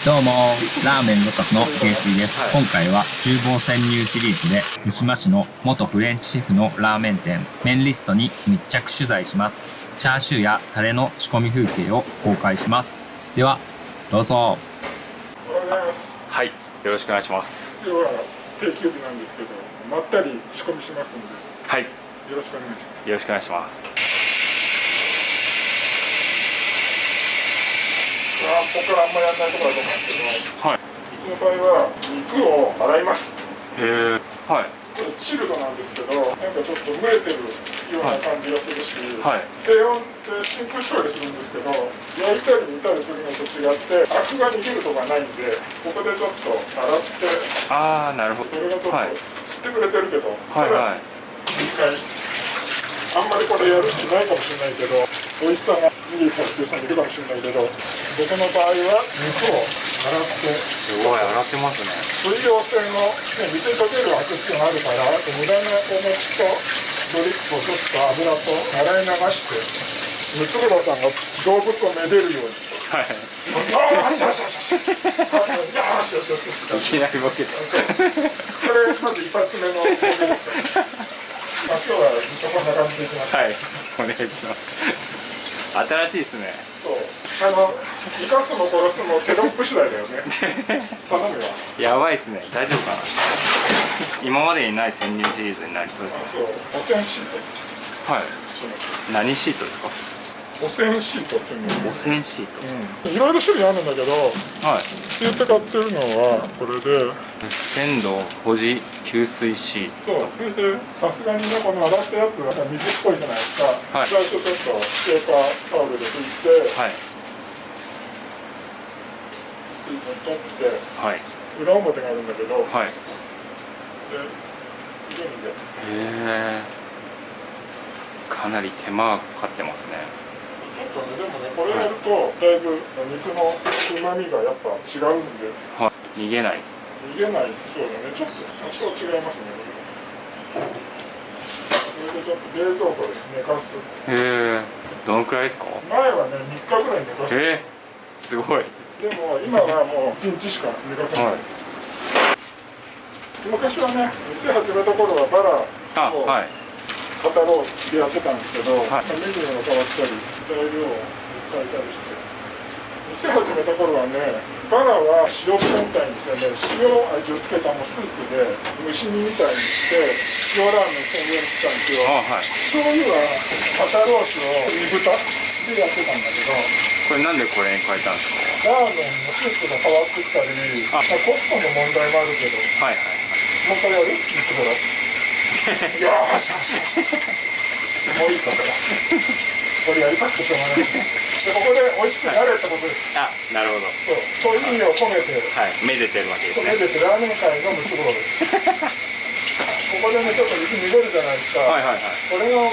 どうも、ラーメンロタスのケイシーです。今回は厨房潜入シリーズで三島市の元フレンチシェフのラーメン店麺リストに密着取材します。チャーシューやタレの仕込み風景を公開します。ではどうぞ。おはようございます。はい、よろしくお願いします。今日は定休日なんですけど、まったり仕込みしますので、はい、よよろしくお願いします。ろしくお願いします。ここからあんまりやらないところだと思うんですけど、はい。うちの場合は肉を洗います。へえ。はい。これチルドなんですけど、なんかちょっと蒸れてるような感じがするし、はい。低温で真空調理するんですけど、焼いたり煮たりするのと違ってアクが逃げるとかないんで、ここでちょっと洗って、ああ、なるほど。それがちょっとはい。吸ってくれてるけど、はいはい。一回あんまりこれやる人いないかもしれないけど、美味しさが逃げちゃうっていう人もいるかもしれないけど、僕の場合は肉を洗ってすごい洗ってますね。水溶性の、ね、水に溶けるアクっていうのがあるから、無駄なお餅とドリップをちょっと油と洗い流して、ムツゴロウさんが動物をめでるように。はい。よしよしよしよしよしよしよしよしよし。いきなりボケた。これまず一発目のボケですから。今日はこんな感じでいきます。はい、お願いします。新しいですね。そう。生かすも殺すもテロップ次第だよね。頼むよ。やばいですね。大丈夫かな。今までにない潜入シリーズになりそうですね。そう。汚染シート。はい。何シートですか。汚染シートっていうの。汚染シート。いろいろ種類あるんだけど、はい。言って買ってるのはこれで。鮮度保持吸水シート。そう。それでさすがにね、この洗ったやつは水っぽいじゃないですか。はい。最初ちょっとペーパータオルで拭いて、はい。水分取って、はい。裏表があるんだけど、はい。で入れるんで。へえ。かなり手間かかってますね。ちょっとね、でもね、これやるとだいぶ肉の旨味がやっぱ違うんで。はい。逃げない。逃げない。そうだね、ちょっと多少違いますね。それでちょっと冷蔵庫で寝かす。へえ。どのくらいですか。前はね、3日ぐらい寝かして。すごい。でも今はもう1日しか寝かせない。はい、昔はね、店始めた頃はバラを肩ロースでやってたんですけど、メニューが変わったり材料を変えたりして、店始めた頃はね、バラは塩漬けみたいにしてね、塩味をつけたもうスープで蒸し煮みたいにして塩ラーメン専用にしたんですよ。醤油は肩ロースを煮豚でやってたんだけど、これなんでこれに変えたんですか。ラーメンのスープが変わってきたり、コストの問題もあるけど、はいはいはい。もう一回やる？いつもらう。よーしよしよし。もういいかこれ。これやりたくてしょうがない。でここで美味しくなれってことです。あ、なるほど。そういう意味を込めて、はい、めでてるわけですね。めでてラーメン界のムツゴロウです。ここでね、ちょっと肉逃げるじゃないですか。はいはいはい。これの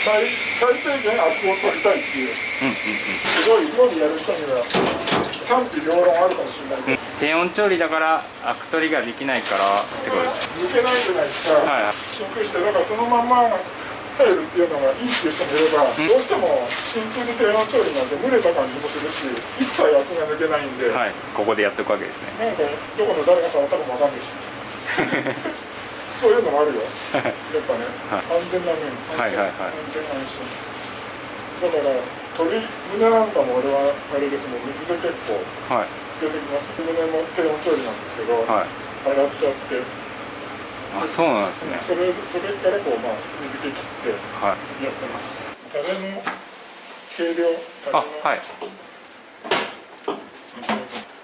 最低限アクを取りたいっていう。すごい料理やる人には賛否両論あるかもしれないけど。低温調理だからアク取りができないからってことですね。抜けないじゃないですか。はいはい。真空してだからそのまんま入るっていうのがいいっていう人もいれば、どうしても真空で低温調理なんで蒸れた感じもするし、一切アクが抜けないんで、はい、ここでやっていくわけですね。なんかどこの誰が触ったかもわかんないしそういうのもあるよやっぱね、安全な面、安全安心だから鶏胸なんかも俺はあれですもん、水で結構つけてきます。胸も低温調理なんですけど、洗っちゃってあ、そうなんですね。それからこう、水気切ってやってます。タレの計量、はい。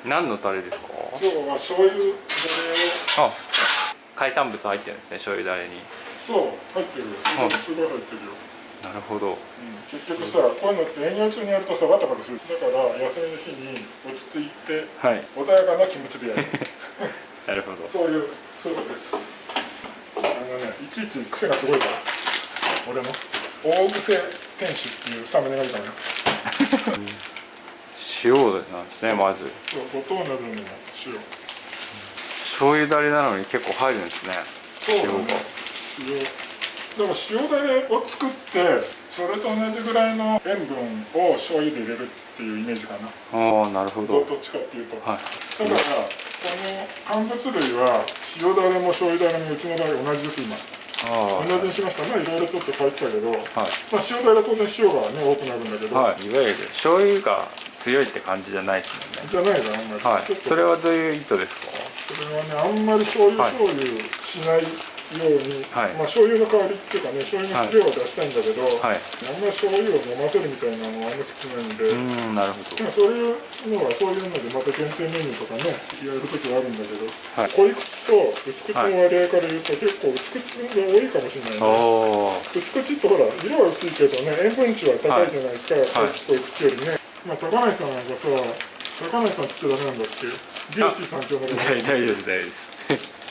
何のタレですか。今日は醤油だれを。海産物入ってるんですね、醤油だれに。そう入ってるよ。すごい入ってるよ。なるほど。結局さ、こういうのって営業中にやるとさ、バタバタする。だから休みの日に落ち着いて、穏やかな気持ちでやる。なるほど。そういうことです。いちいち癖がすごいから。俺の大癖店主っていうサムネがいいかな。塩なんですね、まず。そう、五島などの塩。醤油だれなのに結構入るんですね。そうだね。塩。だから塩だれを作って、それと同じぐらいの塩分を醤油で入れるっっていうイメージかな。ああ、なるほど。どっちかっていうと、はい。だからこの乾物類は塩だれも醤油だれもうちの場合同じです今。あ同じにしました。まあいろいろちょっと変えてたけど、あ、はい。まあ塩だれは当然塩がね多くなるんだけど、はい、いわゆる醤油が強いって感じじゃないですもんね。じゃないなあんまり。はい。ちょっとそれはどういう意図ですか？それはね、あんまり醤油しないように、はいまあ醤油の代わりっていうかね、醤油の量は出したいんだけど、はい。あんまり醤油を飲ませるみたいなのはあんまり好きないんで、なるほど。まあそういうのはそういうのでまた限定メニューとかね、やるときはあるんだけど、はい。濃い口と薄口の割合から言うと結構薄口が多いかもしれないね。おお。薄口ってほら、色は薄いけどね、塩分値は高いじゃないですか、はい濃い口よりね。まあ高梨さんなんかさ、高梨さんつっちゃダメなんだっけ？ゲーシーさんって呼んだけど、大丈夫です、大丈夫です。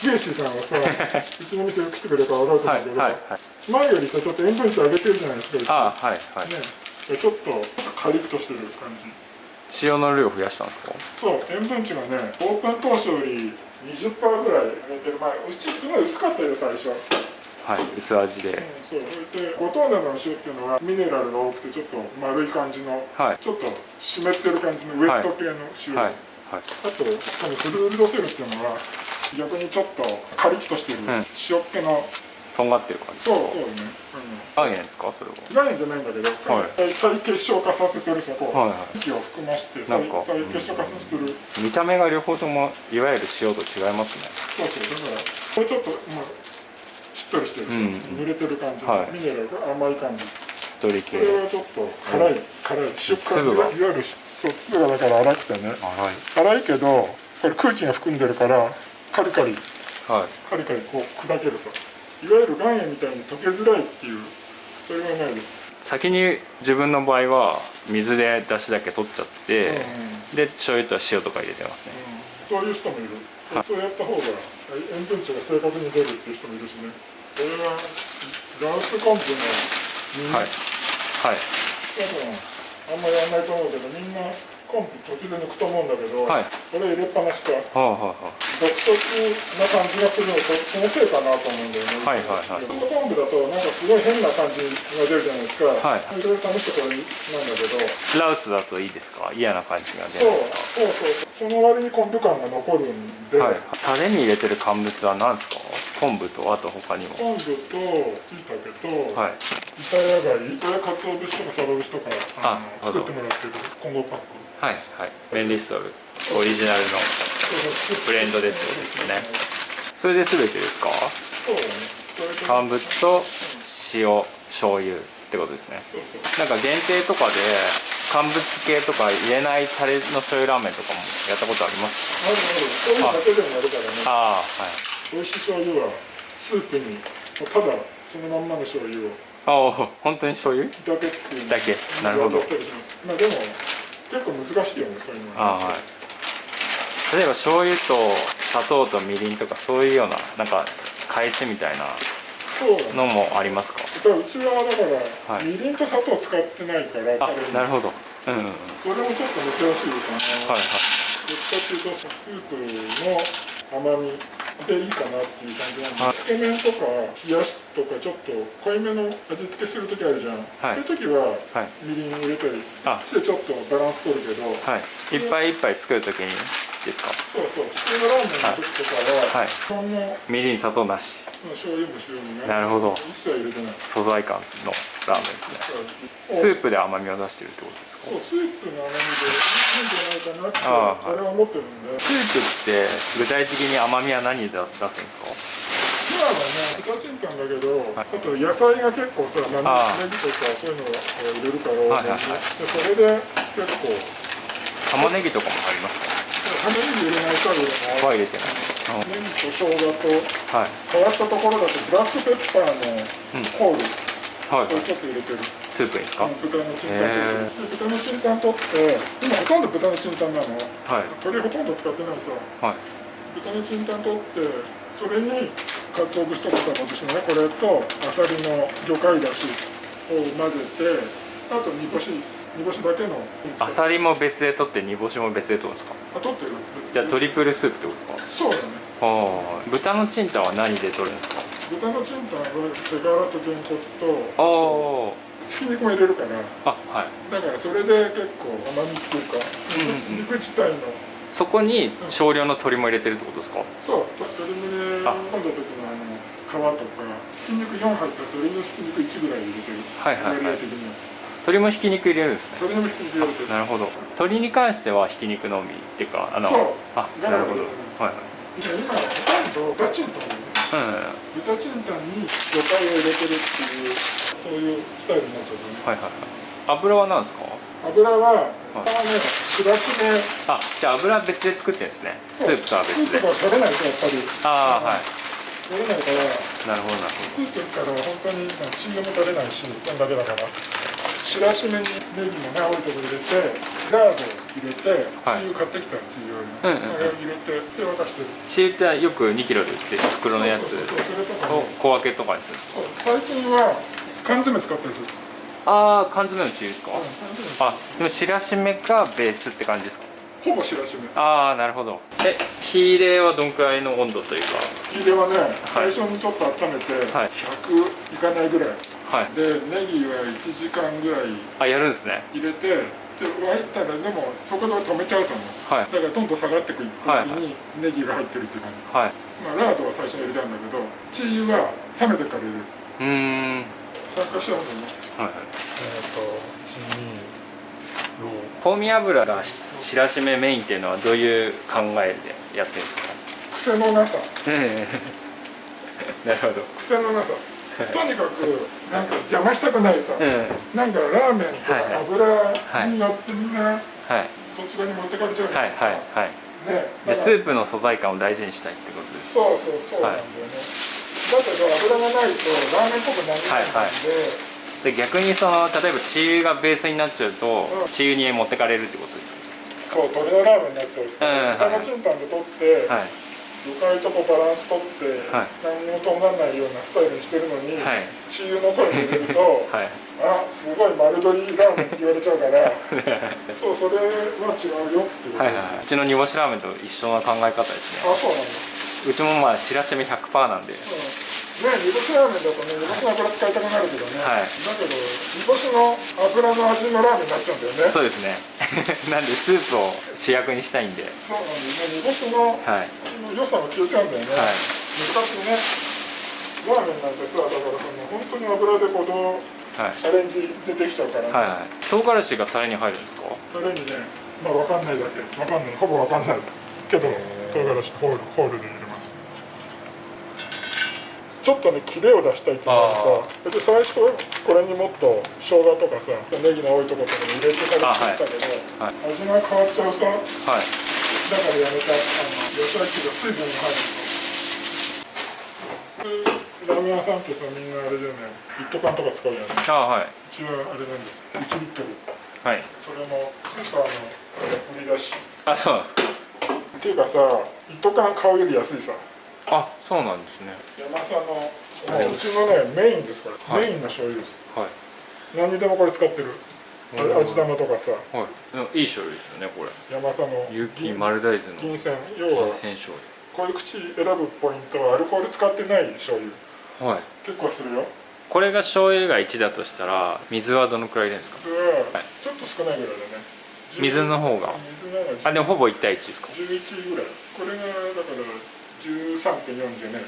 ゲーシーさんはさ、うちの店来てくれるから分かると思うけど、はい、はい、はい。前よりさ、ちょっと塩分値上げてるじゃないですか。ああ、はい、はい。ね、ちょっとカリッとしてる感じ。塩の量増やしたんですか？そう、塩分値がね、オープン当初より 20% ぐらい上げてる前、うちすごい薄かったよ、最初。はい、薄味で。そう、それで、五島灘の塩っていうのはミネラルが多くて、ちょっと丸い感じの、はい。ちょっと湿ってる感じのウェット系の塩。はい、はい。あと、このフルールドセルっていうのは、逆にちょっとカリッとしてる、塩っ気の、とんがってる感じ。そうね。岩塩ですか、それは？岩塩じゃないんだけど、再結晶化させてるさ、こはい、はう、息を含まして再なんか結晶化させてる。い。見た目が両方ともいわゆる塩と違いますね。そうそう、だから、これちょっと、まあ、しっとりしてるし、濡れてる感じ、はいミネラルが甘い感じ。しっとり系。これはちょっと辛い、塩辛い。いわゆる、そう、粒がだから粗くてね。粗いけど、これ空気が含んでるから、カリカリこう砕けるさ。いわゆる岩塩みたいに溶けづらいっていう、それはないです。先に自分の場合は水で出汁だけ取っちゃって、で醤油と塩とか入れてますね。そういう人もいる。そうやった方が塩分値が正確に出るっていう人もいるしね。これは羅臼昆布のはい、はい。多分あんまりやらないと思うけど、みんな昆布途中で抜くと思うんだけど、これ入れっぱなしさ、独特な感じがするの、そのせいかなと思うんだよね。昆布だとなんかすごい変な感じが出るじゃないですか。いろいろ試してこれなんだけど。ラウスだといいですか？嫌な感じが出る。その割に昆布感が残るんで。タレに入れてる乾物は何ですか？昆布とあと他にも。昆布と椎茸と板ヤガイ、これ鰹節とかサバ節とか作ってもらってる混合パック。はいはい。メンリストルオリジナルのブレンドでってことですね。それで全てですか？そうだね。乾物と塩、醤油ってことですね。なんか限定とかで乾物系とか入れないタレの醤油ラーメンとかもやったことあります？ある。醤油だけでもやるからね。ああ、はい。美味しい醤油はスープにただそのまんまの醤油を本当に醤油だけっていうだけ。なるほど。まあでも結構難しいよね、そういうのは。はい。例えば醤油と砂糖とみりんとかそういうようななんか返しみたいなのもありますか？うちはだからみりんと砂糖使ってないから。なるほど。それもちょっと珍しいかな。どっちかっていうとスープの甘みでいいかなっていう感じなんで、つけ麺とか冷やしとかちょっと濃いめの味付けする時あるじゃん。そういう時はみりん入れたりしてちょっとバランス取るけど、いっぱいいっぱい作る時にですか？そう普通のラーメンの時とかはそんなみりん砂糖なし。醤油も塩もね。なるほど。一切入れてない。素材感のラーメンですね。スープで甘みを出してるってことですか？そう、スープの甘みでいいんじゃないかなって俺は思ってるんで。スープって具体的に甘みは何で出すんですか？今はね、豚チンタンだけど、あと野菜が結構さ、ネギとかそういうのを入れるから、それで結構玉ねぎとかもありますか？玉ねぎ入れないか入れてない。ネギと生姜と変わったところだとブラックペッパーのホールこれちょっと入れてる。スープですか？豚のチンタン豚のチンタン取って今ほとんど豚のチンタンなの。鶏ほとんど使ってないさ。豚のチンタン取ってそれに鰹節とかサバ節のね、これとアサリの魚介だしを混ぜて、あと煮干しだけの。アサリも別で取って煮干しも別で取るんですか？取ってる。じゃあトリプルスープってことですか？そうだね。豚のチンタンは何で取るんですか？豚のチンタンは背ガラとげんこつとひき肉も入れるから、あ、はい。だからそれで結構甘みっていうか、肉自体のそこに少量の鶏も入れてるってことですか？そう鶏胸を込んだ時の皮とかひき肉4入った鶏のひき肉1ぐらい入れてる。はいはいはい。割合的には鶏もひき肉入れるんですね。鶏のひき肉入れてる。なるほど。鶏に関してはひき肉のみっていうか、そうあ、なるほど。はいはい。今ほとんど豚チンタンね、豚チンタンに魚介を入れてるっていうそういうスタイルになっちゃうね。はいはいはい。油は何ですか？油はしらしめ。あ、じゃあ油は別で作ってるんですね。スープとは別で。スープが取れないとやっぱり。ああ、はい。取れないから。なるほどなるほど。スープから本当にチーズも取れないし、そんだけだから。しらしめにネギもね、青いところ入れて、ラード入れて、チー油買ってきたチー油に、あれを入れて、で沸かしてる。チー油ってよく2キロで売ってる袋のやつを小分けとかにする。そう、最近は缶詰使ったりする。ああ、缶詰のチー油ですか？あ、でもしらしめがベースって感じですか？ほぼしらしめ。ああ、なるほど。火入れはどんくらいの温度というか？火入れはね、最初にちょっと温めて、100いかないぐらい。で、ネギは1時間ぐらいやるんですね。入れて、で沸いたらでもそこで止めちゃうさも、だからどんどん下がっていく時にネギが入ってるっていう感じ。まあラードは最初に入れたんだけど、チー油は冷めてから入れる。参加しちゃうんだよね。香味油がしらしめメインっていうのはどういう考えでやってるんですか？癖のなさ。なるほど。癖のなさ。とにかくなんか邪魔したくないさ、なんかラーメンとか油によってみんなそっち側に持ってかれちゃうじゃないですか。でスープの素材感を大事にしたいってことです。そうそうそうなんだよね。だけど油がないとラーメンっぽくならないんで、逆にその例えばチー油がベースになっちゃうと、チー油に持ってかれるってことですか？そう、鶏のラーメンになっちゃうし、豚のチンタンで取って、魚介とバランス取って、何にもとんがらないようなスタイルにしてるのに、チー油の声に入れると、あ、すごい丸鶏ラーメンって言われちゃうからそう、それは違うよっていう。うちの煮干しラーメンと一緒の考え方ですね。あ、そうなんだ。うちもまあしらしめ 100% なんで、ね、煮干しラーメンだとね、煮干しの油使いたくなるけどね、だけど煮干しの油の味のラーメンになっちゃうんだよね。そうですねなんでスープを主役にしたいんで。そうなんですね、煮干しの良さが消えちゃうんだよね。昔ね、ラーメンなんてさ、だから本当に油でこうアレンジでできちゃうからね。唐辛子がタレに入るんですか？タレにね、まあ分かんないだけ、分かんない、ほぼ分かんないけど、唐辛子ホールで入れます。ちょっとね、キレを出したいっていうのはさ、で最初これにもっと生姜とかさ、ネギの多いところとかに入れてから作ったけど、味が変わっちゃうさ、だからやめた。野菜っていうか水分が入るの。ラーメン屋さんってさ、みんなあれだよね、一斗缶とか使うじゃない。うちはあれなんです、1リットル。それもスーパーの売り出し。あ、そうなんですか。っていうかさ、一斗缶買うより安いさ。あ、そうなんですね。山さんのうちのね、メインですから、メインの醤油です。何にでもこれ使ってる。味玉とかさ。いい醤油ですよね、これ。山さんの有機丸大豆の銀泉、要はこういう口選ぶポイントはアルコール使ってない醤油。結構するよ。これが醤油が1だとしたら、水はどのくらい入れるんですか？水はちょっと少ないぐらいだね。水の方が。あ、でもほぼ1対1ですか？11ぐらい。これがだから13.4でね、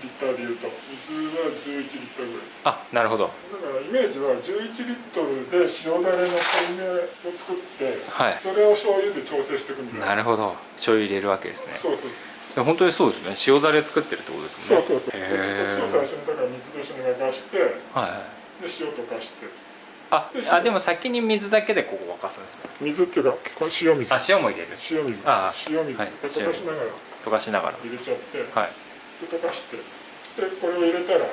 リッターでいうと水は11リッターぐらい。あ、なるほど。だからイメージは11リットルで塩だれの濃いめを作って、それを醤油で調整していくみたいな。なるほど。醤油入れるわけですね。そうそうそう。本当にそうですね。塩だれ作ってるってことですね。そうそうそう。こっちを最初にだから水と一緒に沸かして、で塩溶かして。あ、でも先に水だけでここ沸かすんですね。水っていうかこれ塩水。あ、塩も入れる。塩水。塩水。溶かしながら。入れちゃって。で溶かして。でこれを入れたらもう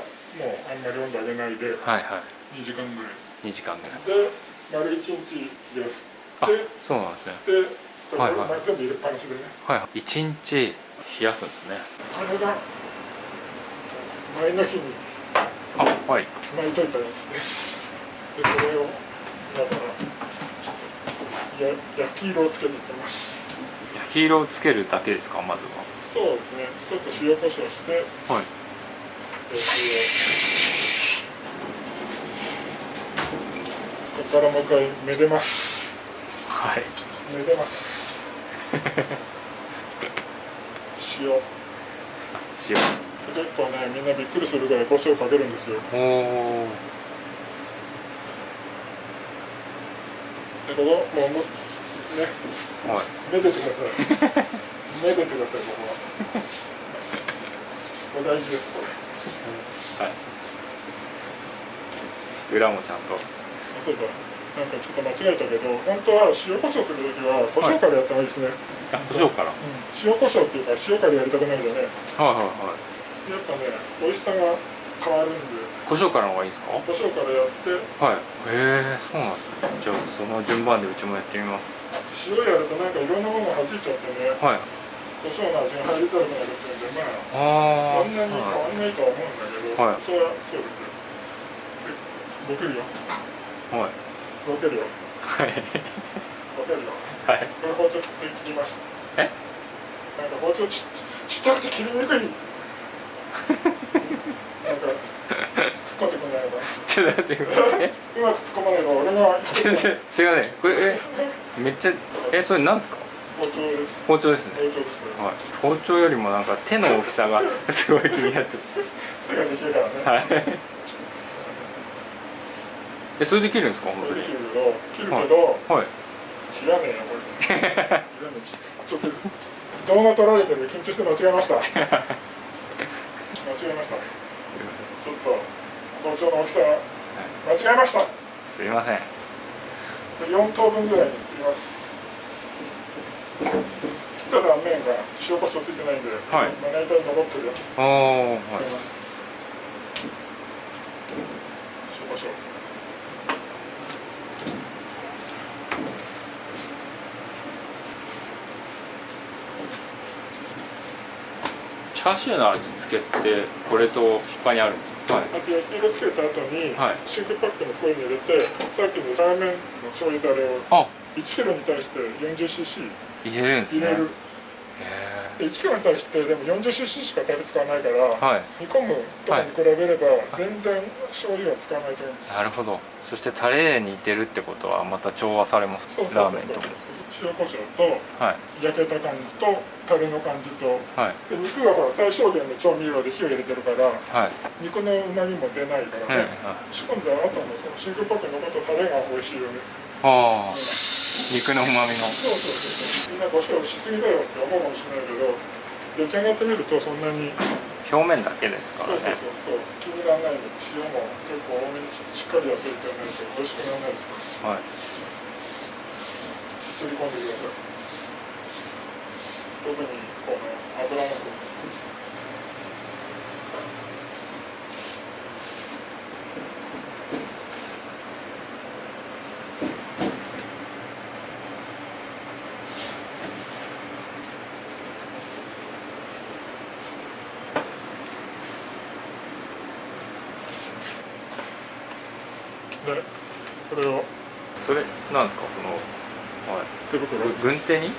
あんまり温度上げないで。2時間ぐらい。2時間ぐらい。で丸1日冷やす。で、そうなんですね。で、これ全部入れっぱなしでね。1日冷やすんですね。これが前の日に巻いといたやつです。でこれをだから焼き色をつけていきます。焼き色をつけるだけですか？まずは。そうですね。ちょっと塩コショウして。からもう一回めでます。はい。めでます。塩。塩。結構ね、みんなびっくりするぐらい胡椒かけるんですよ。おお。で、ここもうね、はい。めでてください。めでてください、ここは。これ大事です、これ。はい。裏もちゃんと。そうだ。なんかちょっと間違えたけど、本当は塩コショウするときは胡椒からやった方がいいですね。あ、胡椒から。塩コショウっていうか塩からやりたくないよね。はいはいはい。やっぱね、美味しさが変わるんで。胡椒からの方がいいですか？胡椒からやって。はい。へえ、そうなんですね。じゃあその順番でうちもやってみます。塩やるとなんかいろんなものが弾いちゃってね。はい。胡椒の味が入りづらくなるっていうんで、まあそんなに変わらないとは思うんだけど、はい、本当はそうですよ。ボケるよ。はい。ボケるよ。はい。ボケるよ。はい。これ包丁切ります。え？なんか包丁ちっちゃくて切りにくい。なんか突っ込んでくんないのか。ちょっと待ってください。うまく突っ込まないと俺が。すいません。これめっちゃそれなんですか？包丁です。包丁ですね。包丁ですね。はい。包丁よりもなんか手の大きさがすごい気になっちゃって。手ができるからね。はい。それで切るんですか？本当に。切るけど。はい。知らねえよこれ。知らねえちょっと動画撮られてる緊張して間違えました。間違えました。ちょっと包丁の大きさ間違えました。すいません。4等分ぐらいに切ります。切った断面が塩コショウついてないんで、はい、まな板に残ってるやつ。使います。塩コショウ。チャーシューの味付けってこれと他にあるんですか？はい。あと焼き色つけた後に、はい、真空パックの袋に入れて、さっきのラーメンの醤油だれを1キロに対して 40cc 入れるんですね。入れる。1キロに対してでも 40cc しかタレ使わないから、はい、煮込むとかに比べれば全然醤油は使わないと思うんです。なるほど。そしてタレに似てるってことはまた調和されます。ラーメンと。塩コショウと、はい、焼けた感じとタレの感じと、はい、で肉がほら最小限の調味料で火を入れてるから、はい、肉のうまみも出ないからね、仕込んだ後のその真空パックに残ったタレが美味しいよね。ああ、肉のうまみの。そうみんな胡椒しすぎだよって思うかもしれないけど、出来上がってみるとそんなに表面だけですからね。そう気にならないので、塩も結構多めにしっかりやっていかないと美味しくならないですから、はい、すり込んでください。特にこの油の方。で、これを。それなんですか、その。はい、手袋。軍手に。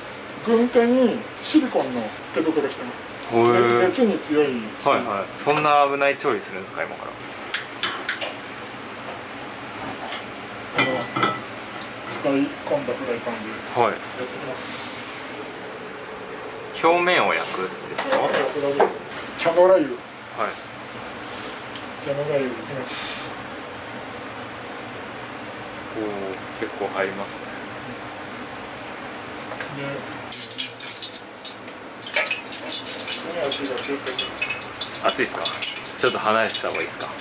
軍手にシリコンの手袋してます。熱に強い。はいはい。そんな危ない調理するんですか、今から。使い込んだフライパンで。はい。やってきます。表面を焼くんですか。キャノラ油。はい。キャノラ油いきます。おお、結構入りますね。熱いですか。ちょっと離れてた方がいいですか。こ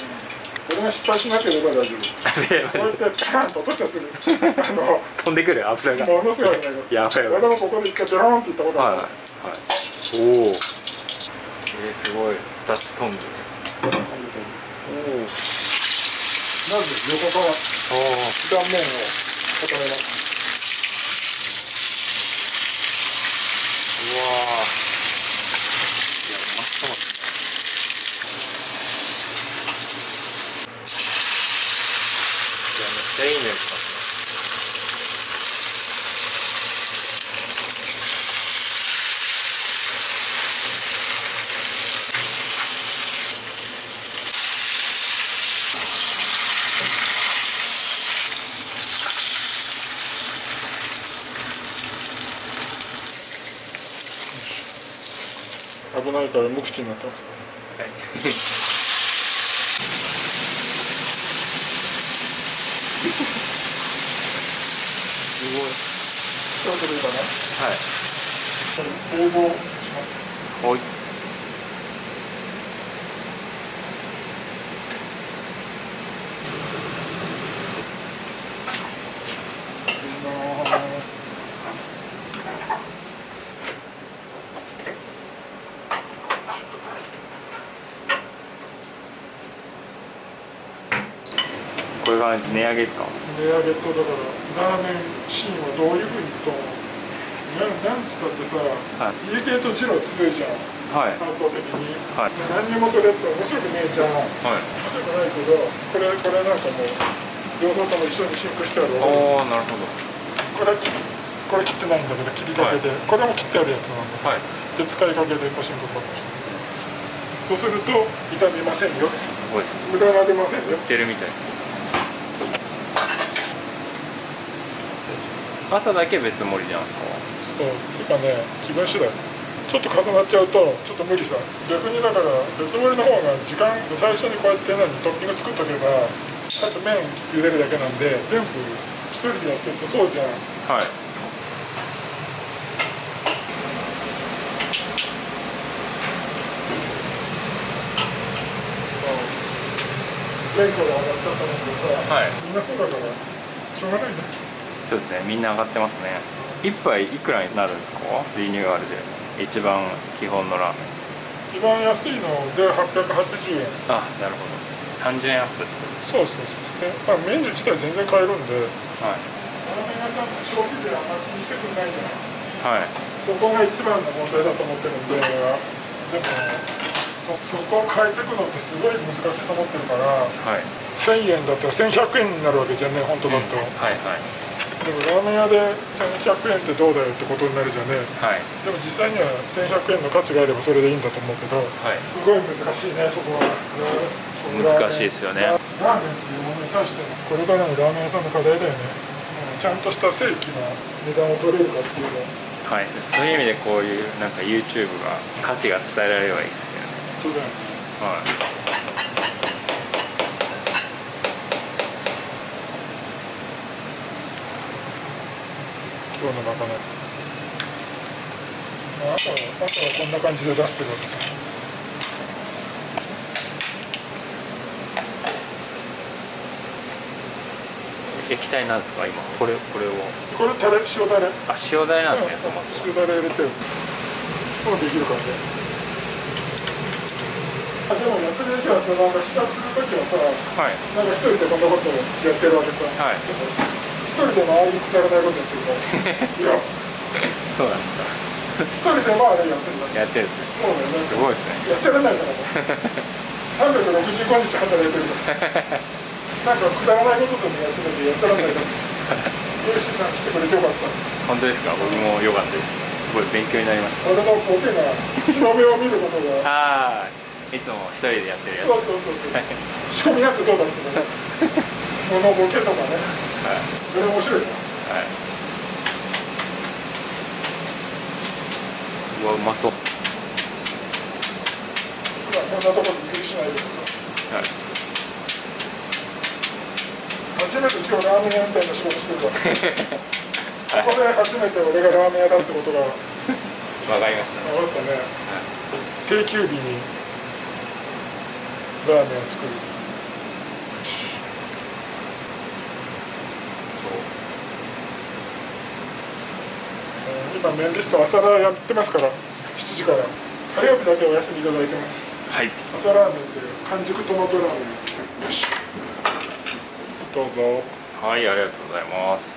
れが失敗しなければ大丈夫。こうやってパーンと落としたすぐ飛んでくる油が。ものすごいね。やばい。俺もここで一回ベローンっていったことある。はい。おお。すごい。2つ飛んでる。おお。まず横から断面を固めます。うわー、いや、うまそうですね。いや、めっちゃいい匂いしますね。危ないから無口になってます。はい。すごい。そろそろいいかな。はい。映像します。はい。こういう感じ値上げですか？値上げとだからラーメンシーンはどういうふうにいくと思う？なんつったってさ、はい、家系とジロー強いじゃん、はい、圧倒的に、はい、何にもそれって面白くねえじゃん、はい、面白くないけど、これなんかもう両方とも一緒にシンクしてある。おー、なるほど。これ切ってないんだけど切りかけで、はい、これも切ってあるやつなんで、はい、で使いかけでシンクパックして、そうすると傷みませんよ、すごいですね、無駄が出ませんよ。売ってるみたいですね。朝だけ別盛りなんですか？そう、ていうかね、気分次第。ちょっと重なっちゃうとちょっと無理さ。逆にだから別盛りの方が時間、最初にこうやってトッピング作っとけば、あと麺茹でるだけなんで、全部一人でやってるとそうじゃん。はい。原価が上がっちゃったのでさ、はい、みんなそうだからしょうがないね。そうですね、みんな上がってますね。一杯いくらになるんですか？リニューアルで一番基本のラーメン。一番安いので880円。あ、なるほど。30円アップってことですか？そうで、まあ、メニュー自体全然買えるんで、はい、ラーメン屋さんって消費税あんま気にしてくれないじゃん。はい。そこが一番の問題だと思ってるんで、でもそこを変えていくのってすごい難しいと思ってるから、はい、1000円だったら1100円になるわけじゃんね、本当だと。はいはい。でもラーメン屋で1100円ってどうだよってことになるじゃね、はい、でも実際には1100円の価値があればそれでいいんだと思うけど、はい、すごい難しいね、そこは。難しいですよね。ラーメンっていうものに対してこれからのラーメン屋さんの課題だよね。ちゃんとした正規な値段を取れるかっていうの。はい、そういう意味でこういうなんか YouTube が価値が伝えられればいいですね。そうだよね。はい。今日のまかない。朝はこんな感じで出してるわけさ。液体なんですか今？これを。これタレ、塩タレ。あ、塩タレなんですね。塩タレ入れてる。もうできる感じ。でも休みの日はさ、なんか視察するときはさ、はい、なんか一人でこんなことやってるわけさ。はい。一人でもああいうくだらないことやってるから。いや。そうなんですか。一人でもあれやってるんだ。やってるんですね。そうだよね。すごいですね。やってられないからね。365日働いてるから。なんかくだらないことでもやってるんでやってられないから。ヨッシーさん来てくれてよかった。本当ですか？僕も良かったです。すごい勉強になりました。俺のボケが日の目を見ることが。ああ、いつも一人でやってるやつ。そう。仕込みなんてどうだってね。モノボケとかね。はい。それ面白いな。はい。うわ、うまそう。普段こんなところでびっくりしないでください。はい。初めて今日ラーメン屋みたいな仕事してるから。ここで初めて俺がラーメン屋だってことが分かりました。分かったね。はい、定休日にラーメンを作る。今麺リスト朝ラーやってますから7時から火曜日だけお休みいただいてます。はい。朝ラーメンで完熟トマトラーメン。よし。どうぞ。はい、ありがとうございます。